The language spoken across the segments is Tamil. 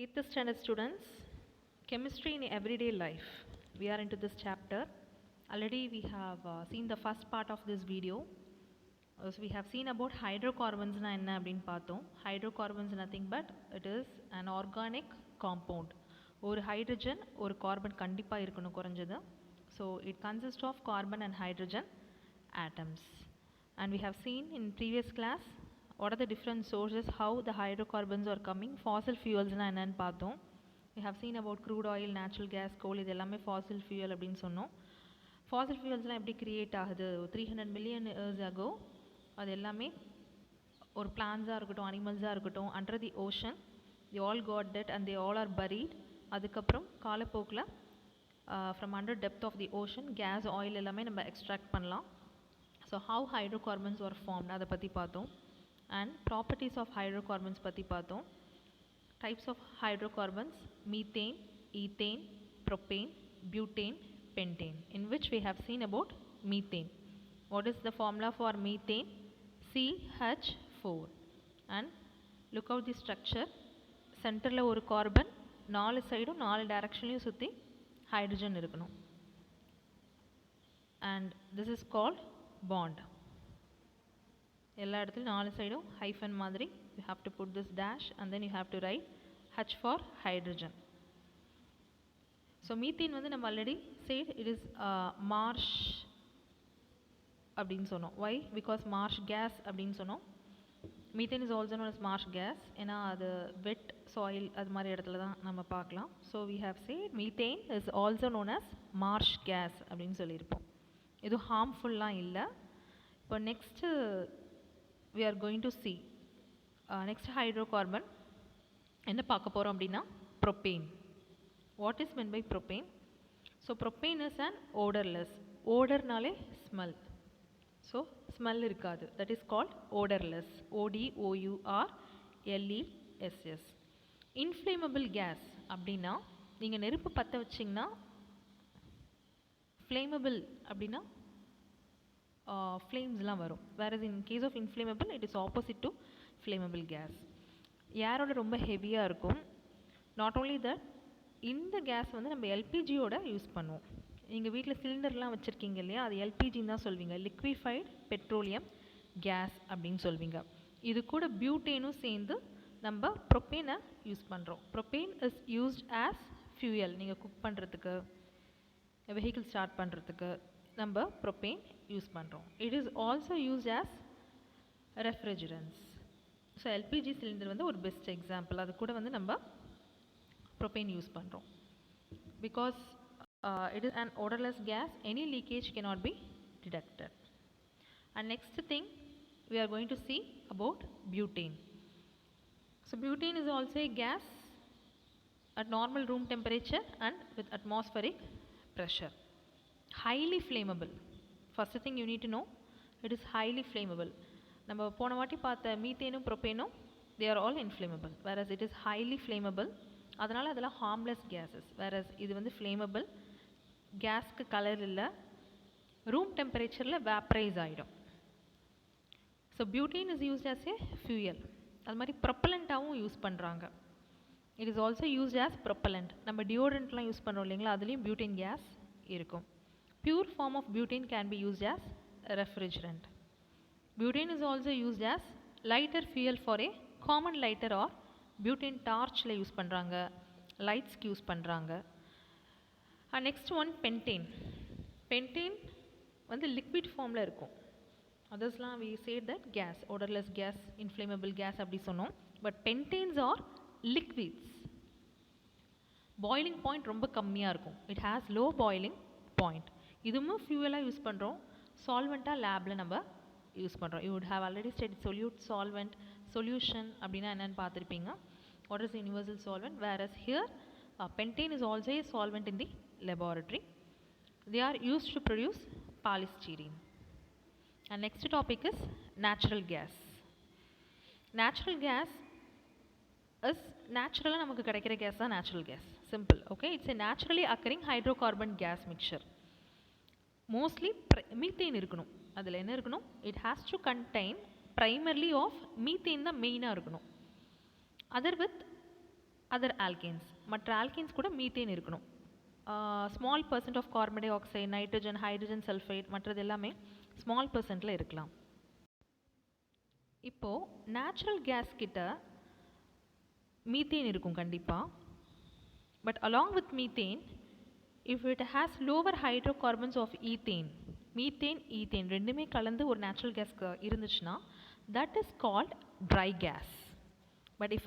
8th standard students, chemistry in everyday life. We are into this chapter. Already we have seen the first part of this video. So we have seen about hydrocarbons na enna appdin paathom. Hydrocarbons nothing but it is an organic compound. ஒரு hydrogen ஒரு carbon கண்டிப்பா இருக்கணும் குறைஞ்சது. So it consists of carbon and hydrogen atoms. And we have seen in previous class what are the different sources, how the hydrocarbons are coming, fossil fuels na என்னன்னு பார்த்தோம். We have seen about crude oil, natural gas, coal, இது எல்லாமே fossil fuel அப்படின்னு சொன்னோம். Fossil fuelsலாம் எப்படி கிரியேட் ஆகுது? 300 million years ago அது எல்லாமே ஒரு பிளான்ஸாக இருக்கட்டும், அனிமல்ஸாக இருக்கட்டும், under the ocean they all got that and they all are buried. அதுக்கப்புறம் காலப்போக்கில் from under depth of the ocean gas, oil எல்லாமே நம்ம extract பண்ணலாம். So how hydrocarbons are formed அதை பற்றி பார்த்தோம். And properties of hydrocarbons பற்றி பார்த்தோம். Types of hydrocarbons: methane, ethane, propane, butane, pentane, in which we have seen about methane. What is the formula for methane? CH4. And look out the structure. சென்டரில் ஒரு கார்பன், 4 சைடும் 4 டைரக்ஷன்லையும் சுற்றி ஹைட்ரஜன் இருக்கணும். And this is called bond. எல்லா இடத்துலையும் 4 சைடும் ஹைஃபன் மாதிரி. You have to put this dash and then you have to write H for hydrogen. So methane வந்து நம்ம already said it is marsh அப்படின்னு சொன்னோம். Why? Because marsh gas அப்படின்னு சொன்னோம். Methane is also known as marsh gas. ஏன்னா அது wet soil அது மாதிரி இடத்துல தான் நம்ம பார்க்கலாம். So we have said methane is also known as marsh gas அப்படின்னு சொல்லியிருப்போம். இது ஹார்ம்ஃபுல்லாக இல்லை. இப்போ next we are going to see next hydrocarbon என்ன பார்க்க போகிறோம் அப்படின்னா propane. What is meant by propane? So propane is an odorless. Odorனாலே smell. So smell இருக்காது. That is called odorless. ODOURLESS. Inflammable gas அப்படின்னா நீங்கள் நெருப்பு பற்ற வச்சிங்கன்னா flammable அப்படின்னா ஃப்ளேம்ஸ்லாம் வரும். whereas in case of inflammable it is opposite to flammable gas. ஏரோட ரொம்ப ஹெவியாக இருக்கும். நாட் ஓன்லி தட், இந்த கேஸ் வந்து நம்ம எல்பிஜியோட யூஸ் பண்ணுவோம். நீங்கள் வீட்டில் சிலிண்டர்லாம் வச்சுருக்கீங்க இல்லையா, அது எல்பிஜின்னு தான் சொல்வீங்க, லிக்விஃபைடு பெட்ரோலியம் கேஸ் அப்படின்னு சொல்வீங்க. இது கூட பியூட்டேனும் சேர்ந்து நம்ம ப்ரொப்பேனை யூஸ் பண்ணுறோம். Propane is used as fuel. நீங்கள் குக் பண்ணுறதுக்கு, வெஹிக்கிள் ஸ்டார்ட் பண்ணுறதுக்கு நம்ம ப்ரொப்பேன் யூஸ் பண்ணுறோம். It is also used as refrigerants. So LPG cylinder வந்து ஒரு பெஸ்ட் எக்ஸாம்பிள். அது கூட வந்து நம்ம ப்ரொப்பேன் யூஸ் பண்ணுறோம். Because it is an odorless gas, any leakage cannot be detected. And next thing we are going to see about butane. So butane is also a gas at normal room temperature and with atmospheric pressure. Highly flammable. First thing you need to know, it is highly flammable. நம்ம போன வாட்டி பார்த்த மீத்தேனும் ப்ரொப்பேனும் they are all inflammable, whereas it is highly flammable. அதனால் அதெல்லாம் harmless gases, whereas இது வந்து flammable. கேஸ்க்கு கலர் இல்லை, ரூம் டெம்பரேச்சரில் வேப்பரைஸ் ஆகிடும். So butane is used as a fuel. அது மாதிரி ப்ரொப்பலண்ட்டாகவும் யூஸ் பண்ணுறாங்க. It is also used as propellant. நம்ம டியோட்ரண்ட்லாம் யூஸ் பண்ணுறோம் இல்லைங்களா, அதுலேயும் பியூட்டேன் கேஸ் இருக்கும். Pure form of butane can be used as refrigerant. Butane is also used as lighter fuel for a common lighter or butane டார்ச்சில் யூஸ் பண்ணுறாங்க, லைட்ஸ்க்கு யூஸ் பண்ணுறாங்க. Next one pentane. பென்டேன் வந்து லிக்விட் ஃபார்மில் இருக்கும். அதர்ஸ்லாம் we said that gas, odorless gas, inflammable gas அப்படி சொன்னோம். But pentanes are liquids. Boiling point ரொம்ப கம்மியாக இருக்கும். It has low boiling point. இதுவும் ஃபியூவலாக யூஸ் பண்ணுறோம், சால்வெண்ட்டாக லேபில் நம்ம யூஸ் பண்ணுறோம். You would have already study solute, solvent, solution அப்படின்னா என்னென்னு பார்த்துருப்பீங்க. What is universal solvent? Whereas here pentane is also a solvent in the laboratory. They are used to produce polystyrene. And next topic is natural gas. Natural gas is naturally நமக்கு கிடைக்கிற gas தான் natural gas. Simple. Okay, it's a naturally occurring hydrocarbon gas mixture. Mostly methane இருக்கணும். அதில் என்ன இருக்கணும்? It has to contain primarily of methane தான் மெயினாக இருக்கணும். Other with அதர் ஆல்கேன்ஸ், மற்ற ஆல்கேன்ஸ் கூட மீத்தேன் இருக்கணும். Small percent of carbon dioxide, nitrogen, hydrogen sulphide, மற்றது எல்லாமே ஸ்மால் பர்சன்ட்டில் இருக்கலாம். இப்போது நேச்சுரல் கேஸ் கிட்ட மீத்தேன் இருக்கும் கண்டிப்பாக. But along with methane, if it has lower hydrocarbons of ethane, methane ethane ரெண்டுமே கலந்து ஒரு நேச்சுரல் கேஸ்க்கு இருந்துச்சுன்னா that is called dry gas. But if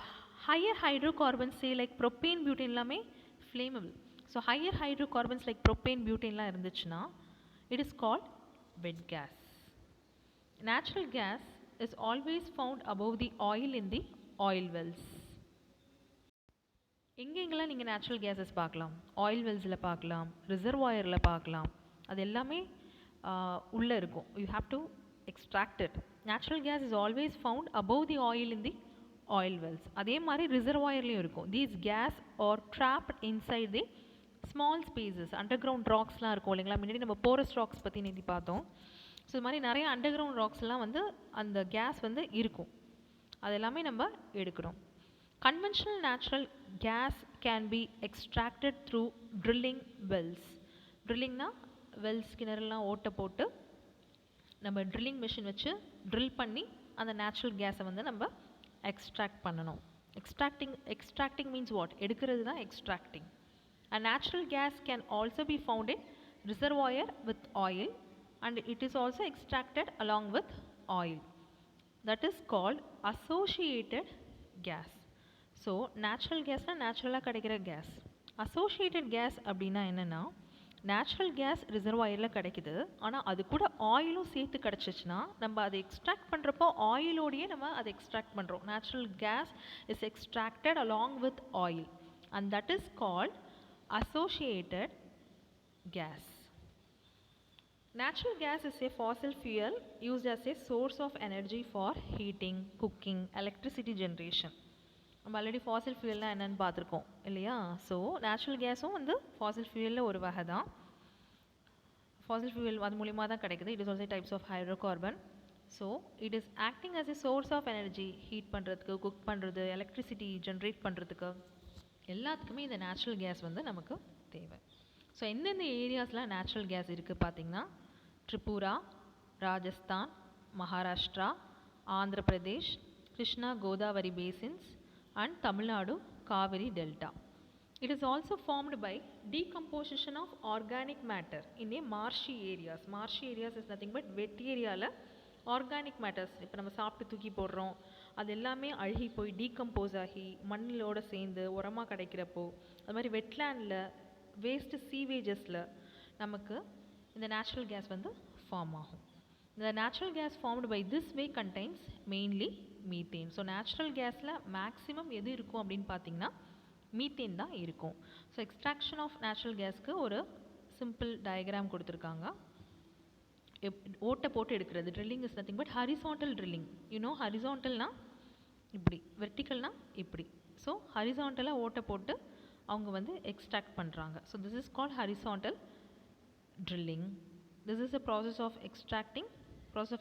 higher hydrocarbons, say like propane, butane எல்லாமே flammable. So higher hydrocarbons like propane, butaneலாம் இருந்துச்சுன்னா it is called wet gas. Natural gas is always found above the oil in the oil wells. எங்கெங்கெல்லாம் நீங்கள் நேச்சுரல் கேஸஸ் பார்க்கலாம்? ஆயில் வெல்ஸில் பார்க்கலாம், ரிசர்வாயரில் பார்க்கலாம். அது எல்லாமே உள்ளே இருக்கும். You have to extract it. Natural gas is always found above the oil in the oil wells. அதே மாதிரி ரிசர்வாயர்லேயும் இருக்கும். These gas are trapped inside the small spaces. Underground ராக்ஸ்லாம் இருக்கும் இல்லைங்களா? முன்னாடி நம்ம போரஸ் ராக்ஸ் பற்றி நேற்று பார்த்தோம். ஸோ இது மாதிரி நிறைய அண்டர் கிரவுண்ட் ராக்ஸ்லாம் வந்து அந்த கேஸ் வந்து இருக்கும். அது எல்லாமே நம்ம எடுக்கணும். Conventional natural gas can be extracted through drilling wells. Drillingனா வெல்ஸ் கிணறுலாம் ஓட்ட போட்டு நம்ம ட்ரில்லிங் மிஷின் வச்சு ட்ரில் பண்ணி அந்த நேச்சுரல் கேஸை வந்து நம்ம எக்ஸ்ட்ராக்ட் பண்ணணும். Extracting means what? எடுக்கிறது தான் extracting. A natural gas can also be found in reservoir with oil and it is also extracted along with oil. That is called associated gas. So natural கேஸ்னால் நேச்சுரலாக கிடைக்கிற கேஸ். அசோசியேட்டட் கேஸ் அப்படின்னா என்னென்னா, நேச்சுரல் கேஸ் ரிசர்வாயரில் கிடைக்குது, ஆனால் அது கூட ஆயிலும் சேர்த்து கிடச்சிச்சின்னா நம்ம அதை எக்ஸ்ட்ராக்ட் பண்ணுறப்போ ஆயிலோடையே நம்ம அதை எக்ஸ்ட்ராக்ட் பண்ணுறோம். Natural gas is extracted along with oil and that is called associated gas. Natural gas is a fossil fuel used as a source of energy for heating, cooking, electricity generation. நம்ம ஆல்ரெடி ஃபாசில் ஃபியூயல்லாம் என்னென்னு பார்த்துருக்கோம் இல்லையா? ஸோ நேச்சுரல் கேஸும் வந்து ஃபாசில் ஃபியூயலில் ஒரு வகை தான். ஃபாசில் ஃபியூயல் அது மூலிமா தான் கிடைக்குது. It is also types of hydrocarbon. So it is acting as a source of energy. Heat பண்ணுறதுக்கு, குக் பண்ணுறது, எலக்ட்ரிசிட்டி ஜென்ரேட் பண்ணுறதுக்கு எல்லாத்துக்குமே இந்த நேச்சுரல் கேஸ் வந்து நமக்கு தேவை. ஸோ எந்தெந்த ஏரியாஸ்லாம் நேச்சுரல் கேஸ் இருக்குது பார்த்திங்கன்னா, Tripura, Rajasthan, Maharashtra, Andhra Pradesh, Krishna Godavari பேசின்ஸ் and Tamil Nadu Kaveri Delta. It is also formed by decomposition of organic matter in a marshy areas. Marshy areas is nothing but wet ஏரியாவில் ஆர்கானிக் மேட்டர்ஸ் இப்போ நம்ம சாப்பிட்டு தூக்கி போடுறோம், அது எல்லாமே அழுகி போய் டீகம்போஸ் ஆகி மண்ணிலோடு சேர்ந்து உரமாக கிடைக்கிறப்போ, அது மாதிரி வெட்லேண்டில் வேஸ்ட்டு சீவேஜஸில் நமக்கு இந்த நேச்சுரல் கேஸ் வந்து ஃபார்ம் ஆகும். The natural gas formed by this way contains mainly methane. So natural கேஸில் மேக்ஸிமம் எது இருக்கும் அப்படின்னு பார்த்தீங்கன்னா மீத்தேன் தான் இருக்கும். ஸோ எக்ஸ்ட்ராக்ஷன் ஆஃப் நேச்சுரல் கேஸ்க்கு ஒரு சிம்பிள் டயக்ராம் கொடுத்துருக்காங்க. ஓட்டை போட்டு எடுக்கிறது. Drilling is nothing but horizontal drilling. You know ஹரிசாண்டல்னால் இப்படி, வெர்டிக்கல்னால் இப்படி. ஸோ ஹரிசாண்டலாக ஓட்டை போட்டு அவங்க வந்து எக்ஸ்ட்ராக்ட் பண்ணுறாங்க. So this is called horizontal drilling. This is a process of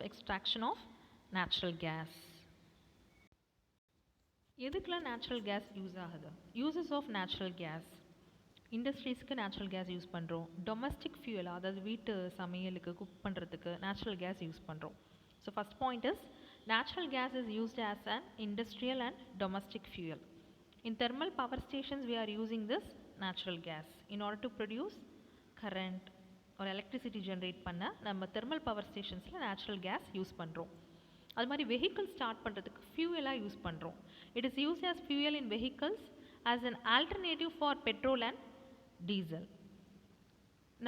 extraction of natural gas. எதுக்குலாம் நேச்சுரல் கேஸ் யூஸ் ஆகுது? Uses of natural gas. இண்டஸ்ட்ரீஸ்க்கு நேச்சுரல் கேஸ் யூஸ் பண்ணுறோம். டொமஸ்டிக் ஃபியூயல், அதாவது வீட்டு சமையலுக்கு குக் பண்ணுறதுக்கு நேச்சுரல் கேஸ் யூஸ் பண்ணுறோம். So first point is natural gas is used as an industrial and domestic fuel. In thermal power stations we are using this natural gas in order to produce current ஒரு எலக்ட்ரிசிட்டி ஜென்ரேட் பண்ண நம்ம தெர்மல் பவர் ஸ்டேஷன்ஸில் நேச்சுரல் கேஸ் யூஸ் பண்ணுறோம். அது மாதிரி வெஹிக்கிள் ஸ்டார்ட் பண்ணுறதுக்கு ஃபியூயலாக யூஸ் பண்ணுறோம். It is use as fuel in vehicles as an alternative for petrol and diesel.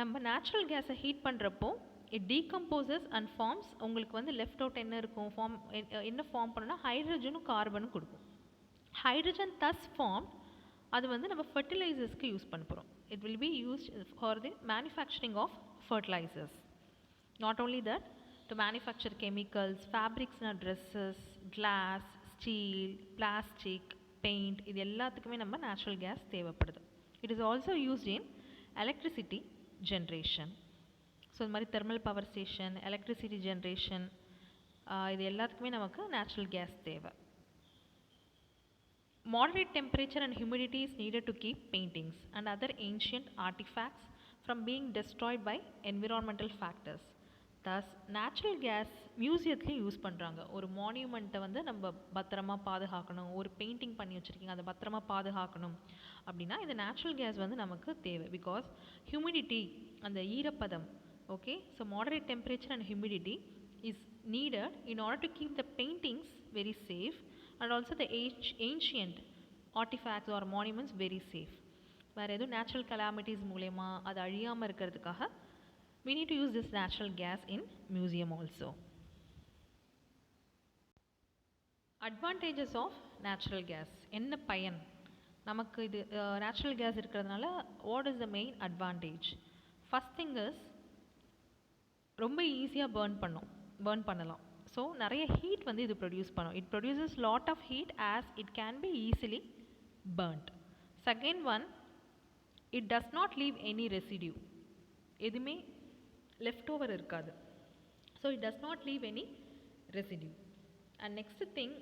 நம்ம நேச்சுரல் கேஸை ஹீட் பண்ணுறப்போ இட் டீகம்போசஸ் அண்ட் ஃபார்ம்ஸ். உங்களுக்கு வந்து லெஃப்ட் அவுட் என்ன இருக்கும்? என்ன ஃபார்ம் பண்ணணும்னா ஹைட்ரஜனும் கார்பனும் கொடுக்கும். ஹைட்ரஜன் தஸ் ஃபார்ம், அது வந்து நம்ம ஃபர்டிலைசர்ஸ்க்கு யூஸ் பண்ண போகிறோம். It will be used for the manufacturing of fertilizers. Not only that, to manufacture chemicals, fabrics and dresses, glass, steel, plastic, paint, இது எல்லாத்துக்குமே நம்ம natural gas தேவைப்படுது. It is also used in electricity generation. So இது மாதிரி thermal power station, electricity generation, இது எல்லாத்துக்குமே நமக்கு நேச்சுரல் கேஸ் தேவை. Moderate temperature and humidity is needed to keep paintings and other ancient artifacts from being destroyed by environmental factors. Thus, natural gas மியூசியத்துலேயும் யூஸ் பண்ணுறாங்க. ஒரு மான்யூமெண்ட்டை வந்து நம்ம பத்திரமா பாதுகாக்கணும், ஒரு பெயிண்டிங் பண்ணி வச்சுருக்கீங்க அதை பத்திரமா பாதுகாக்கணும் அப்படின்னா இந்த நேச்சுரல் கேஸ் வந்து நமக்கு தேவை. பிகாஸ் ஹியூமிடிட்டி, அந்த ஈரப்பதம், okay, so moderate temperature and humidity is needed in order to keep the paintings very safe and also the ancient artifacts or monuments very safe. வேறு எதுவும் நேச்சுரல் கலாமிட்டிஸ் மூலயமா அது அழியாமல் இருக்கிறதுக்காக we need to use this natural gas in museum also. Advantages of natural gas. என்ன பயன் நமக்கு இது நேச்சுரல் கேஸ் இருக்கிறதுனால? what is the main advantage? First thing is ரொம்ப ஈஸியாக burn பண்ணலாம். ஸோ நிறைய ஹீட் வந்து இது ப்ரொடியூஸ் பண்ணும். It produces lot of heat as it can be easily burnt. Second one, it does not leave any residue, எதுவுமே லெஃப்ட் ஓவர் இருக்காது. So it does not leave any residue. And next thing,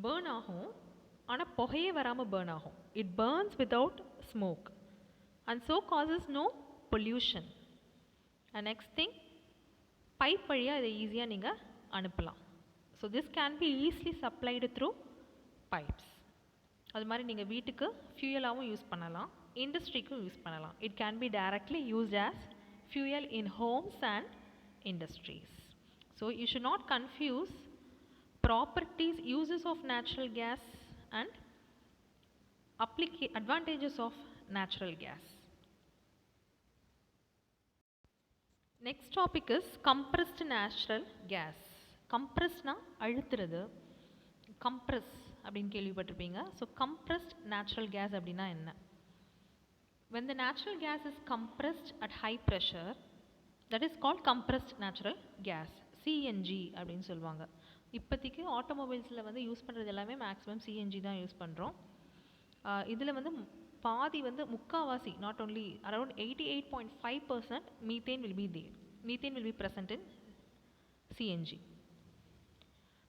burn ஆகும் ஆனால் புகையே வராமல் பேர்ன் ஆகும். It burns without smoke and so causes no pollution. And next thing, pipe வழியாக இதை ஈஸியாக நீங்கள் அனுப்பலாம். So this can be easily supplied through pipes. அது மாதிரி நீங்கள் வீட்டுக்கு ஃபியூயலாகவும் யூஸ் பண்ணலாம், இண்டஸ்ட்ரிக்கும் யூஸ் பண்ணலாம். It can be directly used as fuel in homes and industries. So you should not confuse properties, uses of natural gas and advantages of natural gas. Next topic is compressed natural gas. Compressed na அழுத்துறது, compress அப்படின்னு கேள்விப்பட்டிருப்பீங்க. ஸோ compressed natural gas அப்படின்னா என்ன? When the natural gas is compressed at high pressure, that is called compressed natural gas, CNG அப்படின்னு சொல்லுவாங்க. இப்போதைக்கு ஆட்டோமொபைல்ஸில் வந்து யூஸ் பண்ணுறது எல்லாமே மேக்ஸிமம் CNG தான் யூஸ் பண்ணுறோம். இதில் வந்து பாதி வந்து முக்காவாசி, not only around 88.5% methane will be there. Methane will be present in CNG.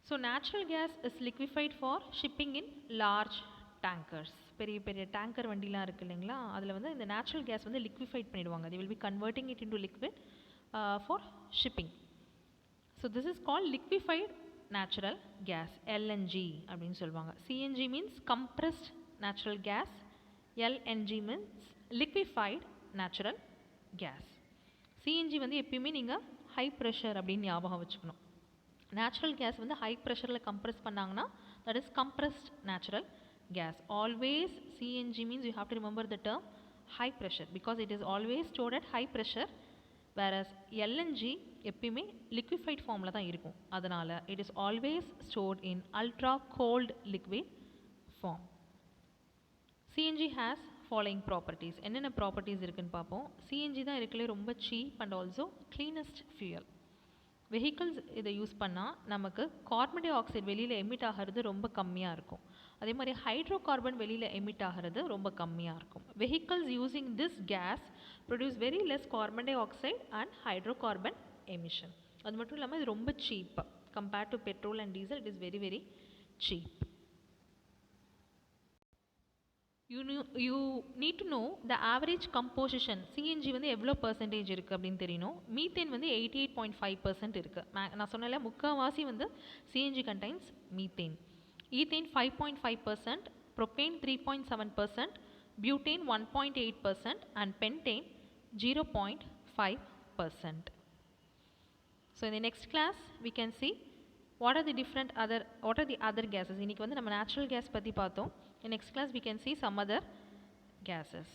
So natural gas is liquefied for shipping in large tankers. பெரிய பெரிய டேங்கர் வண்டிலாம் இருக்குது இல்லைங்களா, அதில் வந்து இந்த நேச்சுரல் கேஸ் வந்து லிக்விஃபைட் பண்ணிடுவாங்க. they will be converting it into liquid for shipping. So this is called liquefied natural gas, LNG அப்படின்னு சொல்லுவாங்க. CNG means compressed natural gas, LNG means liquefied natural gas. CNG வந்து எப்பயுமே நீங்கள் ஹை ப்ரெஷர் அப்படின்னு ஞாபகம் வச்சுக்கணும். நேச்சுரல் கேஸ் வந்து ஹை ப்ரெஷரில் கம்ப்ரெஸ் பண்ணாங்கன்னா that is compressed natural gas. Always CNG means you have to remember the term high pressure because it is always stored at high pressure, whereas LNG எப்பயுமே liquefied ஃபார்மில் தான் இருக்கும். அதனால் it is always stored in ultra cold liquid form. CNG has following properties. என்னென்ன ப்ராப்பர்ட்டிஸ் இருக்குன்னு பார்ப்போம். CNG தான் இருக்கலே ரொம்ப cheap and also cleanest fuel. Vehicles இதை யூஸ் பண்ணால் நமக்கு கார்பன் டை ஆக்சைடு வெளியில் எமிட் ஆகிறது ரொம்ப கம்மியாக இருக்கும். அதே மாதிரி ஹைட்ரோ கார்பன் வெளியில் எமிட் ஆகிறது ரொம்ப கம்மியாக இருக்கும். Vehicles using this gas produce very less carbon dioxide and hydrocarbon emission. அது மட்டும் இல்லாமல் இது ரொம்ப cheap compared to petrol and diesel. It is very very cheap. You need to know the average composition. CNG வந்து எவ்வளோ பர்சன்டேஜ் இருக்குது அப்படின்னு தெரியணும். மீத்தேன் வந்து 88.5% இருக்குது. நான் சொன்னல முக்கால்வாசி வந்து CNG contains methane. Ethane 5.5%, propane 3.7%, butane 1.8% and pentane 0.5%. So in the next class we can see what are the other gases. இன்னைக்கு வந்து நம்ம natural gas பற்றி பார்த்தோம். In next class we can see some other gases.